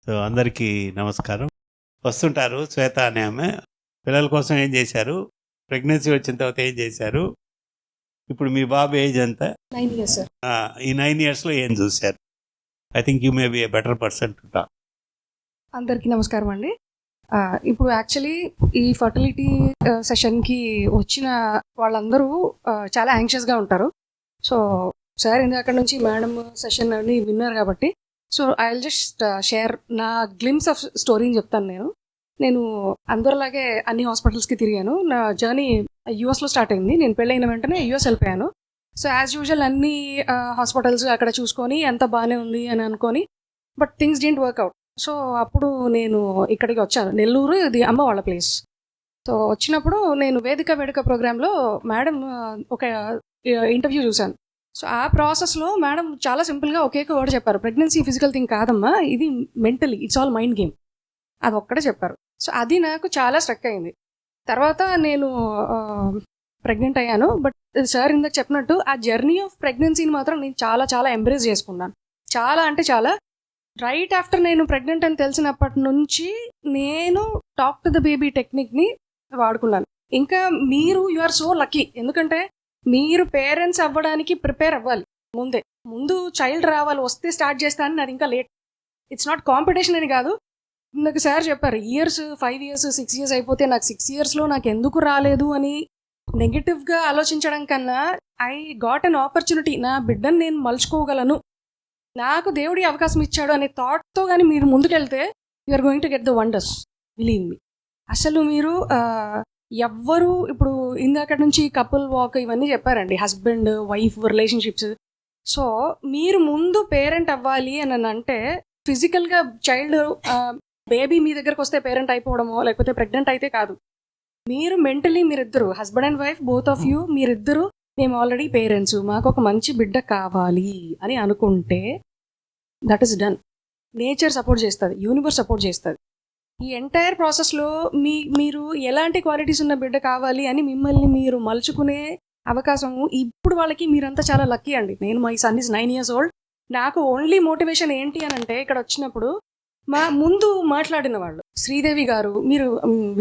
So అందరికీ నమస్కారం. వస్తుంటారు శ్వేత అనే ఆమె. పిల్లల కోసం ఏం చేశారు, ప్రెగ్నెన్సీ వచ్చిన తర్వాత ఏం చేశారు, ఇప్పుడు మీ బాబు ఏజ్ ఎంత, 9 years, sir. ఈ 9 yearsలో ఏం చూశారు? I think you may be A better person to talk. అందరికీ నమస్కారం అండి. ఇప్పుడు యాక్చువల్లీ ఈ ఫర్టిలిటీ సెషన్కి వచ్చిన వాళ్ళందరూ చాలా యాంగ్షియస్గా ఉంటారు. సో సార్ ఇందాక నుంచి మేడం సెషన్ అని విన్నారు కాబట్టి, so I will just share నా గ్లిమ్స్ ఆఫ్ స్టోరీని చెప్తాను. నేను అందరిలాగే అన్ని హాస్పిటల్స్కి తిరిగాను. నా జర్నీ యూఎస్లో స్టార్ట్ అయింది. నేను పెళ్ళైన వెంటనే యూఎస్ వెళ్ళిపోయాను. సో యాజ్ యూజువల్ అన్ని హాస్పిటల్స్ అక్కడ చూసుకొని ఎంత బాగానే ఉంది అని అనుకొని, but things didn't work out. So అప్పుడు నేను ఇక్కడికి వచ్చాను. నెల్లూరు, ఇది అమ్మ వాళ్ళ ప్లేస్. సో వచ్చినప్పుడు నేను వేదిక ప్రోగ్రాంలో మేడం ఒక ఇంటర్వ్యూ చూశాను. సో ఆ ప్రాసెస్లో మేడం చాలా సింపుల్గా ఒకే వర్డ్ చెప్పారు, ప్రెగ్నెన్సీ ఫిజికల్ థింగ్ కాదమ్మా, ఇది mentally, it's all mind game. అది ఒక్కడే చెప్పారు. సో అది నాకు చాలా స్ట్రక్ అయింది. తర్వాత నేను ప్రెగ్నెంట్ అయ్యాను. బట్ సార్ ఇందాక చెప్పినట్టు ఆ జర్నీ ఆఫ్ ప్రెగ్నెన్సీని మాత్రం నేను చాలా చాలా ఎంబ్రేస్ చేసుకున్నాను. చాలా అంటే చాలా. రైట్ ఆఫ్టర్ నేను ప్రెగ్నెంట్ అని తెలిసినప్పటి నుంచి నేను టాక్ టు ద బేబీ టెక్నిక్ని వాడుకున్నాను. ఇంకా మీరు యు ఆర్ సో లక్కీ, ఎందుకంటే మీరు పేరెంట్స్ అవ్వడానికి ప్రిపేర్ అవ్వాలి. ముందు చైల్డ్ రావాలి, వస్తే స్టార్ట్ చేస్తాను. నాది ఇంకా లేట్. ఇట్స్ నాట్ కాంపిటీషన్ అని కాదు. నాకు సార్ చెప్పారు, 5 years 6 years అయిపోతే నాకు 6 yearsలో నాకు ఎందుకు రాలేదు అని నెగిటివ్గా ఆలోచించడం కన్నా, ఐ గాట్ అన్ ఆపర్చునిటీ, నా బిడ్డను నేను మలుచుకోగలను, నాకు దేవుడి అవకాశం ఇచ్చాడు అనే థాట్తో కానీ మీరు ముందుకెళ్తే you are going to get the wonders, believe me. అసలు మీరు ఎవ్వరు ఇప్పుడు ఇందాక నుంచి కపుల్ వాక్ ఇవన్నీ చెప్పారండి, హస్బెండ్ వైఫ్ రిలేషన్షిప్స్. సో మీరు ముందు పేరెంట్ అవ్వాలి అని అంటే ఫిజికల్గా చైల్డ్ బేబీ మీ దగ్గరకు వస్తే పేరెంట్ అయిపోవడమో లేకపోతే ప్రెగ్నెంట్ అయితే కాదు. మీరు మెంటలీ మీరిద్దరు husband and wife both of you, మీరిద్దరు మేము ఆల్రెడీ పేరెంట్స్, మాకు ఒక మంచి బిడ్డ కావాలి అని అనుకుంటే that is done. Nature support చేస్తుంది, యూనివర్స్ సపోర్ట్ చేస్తుంది. ఈ ఎంటైర్ ప్రాసెస్లో మీరు ఎలాంటి క్వాలిటీస్ ఉన్న బిడ్డ కావాలి అని మిమ్మల్ని మీరు మలుచుకునే అవకాశం ఇప్పుడు వాళ్ళకి మీరంతా చాలా లక్కీ అండి. My son is 9 years old. నాకు ఓన్లీ మోటివేషన్ ఏంటి అని అంటే, ఇక్కడ వచ్చినప్పుడు మా ముందు మాట్లాడిన వాళ్ళు శ్రీదేవి గారు, మీరు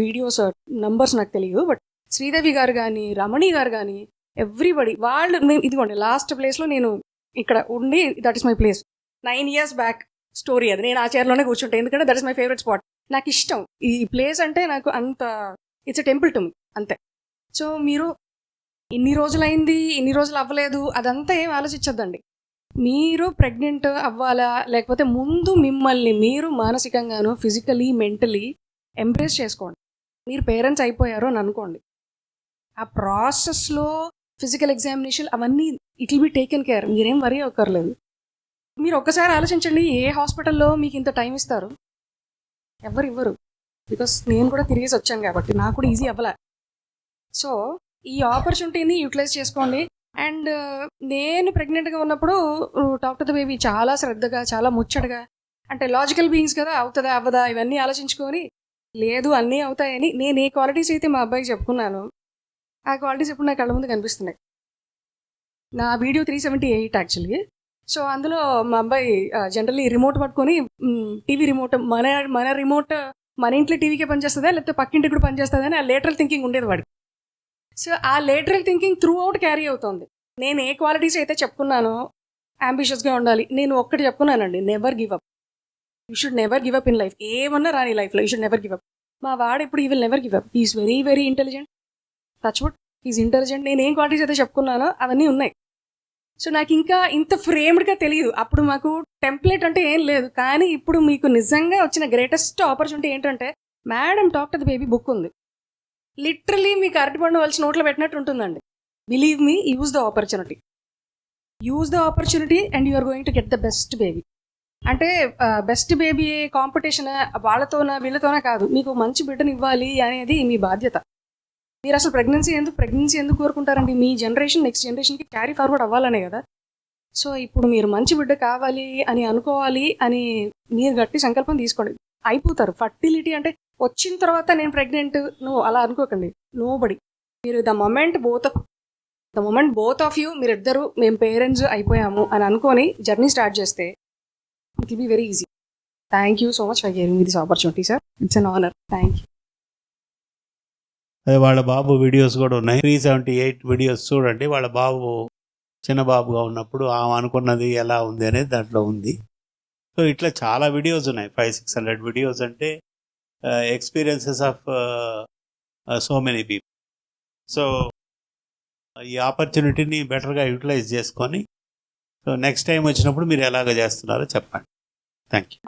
వీడియోస్ నంబర్స్ నాకు తెలియదు, బట్ శ్రీదేవి గారు కానీ రమణి గారు కానీ ఎవ్రీబడి వాళ్ళు, ఇదిగోండి లాస్ట్ ప్లేస్లో నేను ఇక్కడ ఉండి, that is my place. 9 years back story అది. నేను ఆ చైర్లోనే కూర్చుంటాను, ఎందుకంటే that is my favourite spot. నాకు ఇష్టం ఈ ప్లేస్ అంటే, నాకు అంత it's a temple to me అంతే. సో మీరు ఇన్ని రోజులు అవ్వలేదు అదంతా ఏం ఆలోచించద్దండి. మీరు ప్రెగ్నెంట్ అవ్వాలా లేకపోతే ముందు మిమ్మల్ని మీరు మానసికంగాను ఫిజికలీ మెంటలీ ఎంబ్రేస్ చేసుకోండి. మీరు పేరెంట్స్ అయిపోయారు అని అనుకోండి. ఆ ప్రాసెస్లో ఫిజికల్ ఎగ్జామినేషన్ అవన్నీ it will be taken care, మీరేం వరీ అవ్వక్కర్లేదు. మీరు ఒక్కసారి ఆలోచించండి, ఏ హాస్పిటల్లో మీకు ఇంత టైం ఇస్తారు? ఎవరు ఇవ్వరు. బికాస్ నేను కూడా తిరిగేసి వచ్చాను కాబట్టి నాకు కూడా ఈజీ అవ్వలే. సో ఈ ఆపర్చునిటీని యూటిలైజ్ చేసుకోండి. అండ్ నేను ప్రెగ్నెంట్గా ఉన్నప్పుడు టాక్ టు ద బేబీ చాలా శ్రద్ధగా, చాలా ముచ్చటగా, అంటే లాజికల్ బీయింగ్స్ కదా, అవుతుందా అవ్వదా ఇవన్నీ ఆలోచించుకొని, లేదు అన్నీ అవుతాయని నేను ఏ క్వాలిటీస్ అయితే మా అబ్బాయికి చెప్పుకున్నాను, ఆ క్వాలిటీస్ ఇప్పుడు నా కళ్ళ ముందు కనిపిస్తున్నాయి. నా వీడియో 378 యాక్చువల్లీ. సో అందులో మా అబ్బాయి జనరల్లీ రిమోట్ పట్టుకొని, టీవీ రిమోట్ మన రిమోట్ మన ఇంట్లో టీవీకే పనిచేస్తుందా లేకపోతే పక్కింటికి కూడా పనిచేస్తుందా అని ఆ లేటరల్ థింకింగ్ ఉండేది వాడికి. సో ఆ lateral thinking through out carry అవుతుంది. నేను ఏ క్వాలిటీస్ అయితే చెప్పుకున్నానో, అంబిషియస్గా ఉండాలి, నేను ఒక్కటి చెప్పుకున్నానండి, never give up. You should never give up in life. ఏమన్నా రాని లైఫ్లో you should never give up. మా వాడు ఇప్పుడు ఈ will never give up. Is very very intelligent, touch wood, is intelligent. నేను ఏం క్వాలిటీస్ అయితే చెప్పుకున్నానో అవన్నీ ఉన్నాయి. సో నాకు ఇంకా ఇంత ఫ్రేమ్డ్గా తెలియదు. అప్పుడు మాకు టెంప్లెట్ అంటే ఏం లేదు. కానీ ఇప్పుడు మీకు నిజంగా వచ్చిన గ్రేటెస్ట్ ఆపర్చునిటీ ఏంటంటే, madam talk to the baby book ఉంది. లిటరలీ మీకు అరటిపండు వాళ్ళ నోట్లో పెట్టినట్టు ఉంటుందండి. Believe me, use the opportunity and you are going to get the best baby. అంటే బెస్ట్ బేబీ కాంపిటీషన్ వీళ్ళతోనే కాదు, మీకు మంచి బిడ్డను ఇవ్వాలి అనేది మీ బాధ్యత. మీరు అసలు ప్రెగ్నెన్సీ ఎందుకు కోరుకుంటారండి? మీ జనరేషన్ నెక్స్ట్ జనరేషన్కి క్యారీ ఫార్వర్డ్ అవ్వాలనే కదా. సో ఇప్పుడు మీరు మంచి బిడ్డ కావాలి అని అనుకోవాలి అని మీరు గట్టి సంకల్పం తీసుకోండి, అయిపోతారు. ఫర్టిలిటీ అంటే వచ్చిన తర్వాత నేను ప్రెగ్నెంట్ అలా అనుకోకండి. నోబడి. మీరు the moment both of you, మీరిద్దరు మేము పేరెంట్స్ అయిపోయాము అని అనుకొని జర్నీ స్టార్ట్ చేస్తే it will be very easy. Thank you so much for giving me this opportunity sir. It's an honour. Thank you. అదే వాళ్ళ బాబు వీడియోస్ కూడా ఉన్నాయి. 378 వీడియోస్ చూడండి. వాళ్ళ బాబు చిన్న బాబుగా ఉన్నప్పుడు ఆమె అనుకున్నది ఎలా ఉంది అనేది దాంట్లో ఉంది. సో ఇట్లా చాలా వీడియోస్ ఉన్నాయి. 500-600 వీడియోస్ అంటే experiences of so many people. So ఈ ఆపర్చునిటీని బెటర్గా యూటిలైజ్ చేసుకొని సో నెక్స్ట్ టైం వచ్చినప్పుడు మీరు ఎలాగ చేస్తున్నారో చెప్పండి. Thank you.